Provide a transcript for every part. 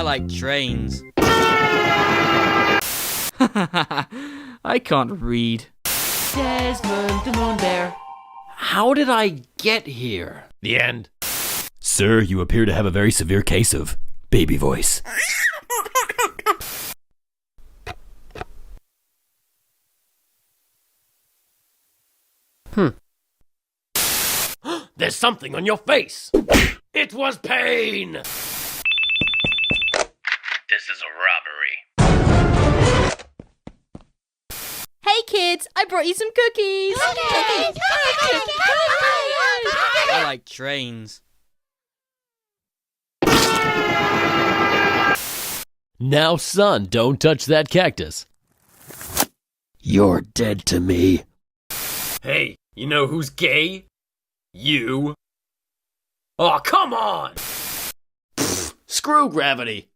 I like trains. I can't read. Desmond the Moon Bear. How did I get here? The end. Sir, you appear to have a very severe case of baby voice. There's something on your face. It was pain. This is a robbery. Hey kids, I brought you some cookies. I like trains. Now, son, don't touch that cactus. You're dead to me. Hey, you know who's gay? You. Oh, come on! Screw gravity.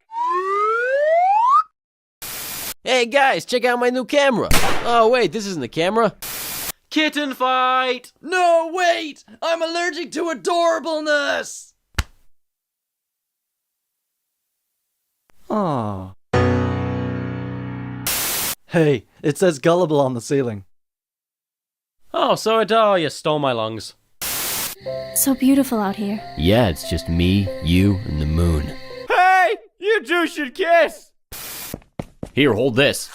Hey guys, check out my new camera. Oh wait, this isn't the camera. Kitten fight! No, wait! I'm allergic to adorableness! Aww. Hey, it says gullible on the ceiling. Oh, so you stole my lungs. So beautiful out here. Yeah, it's just me, you, and the moon. Hey, you two should kiss! Here, hold this.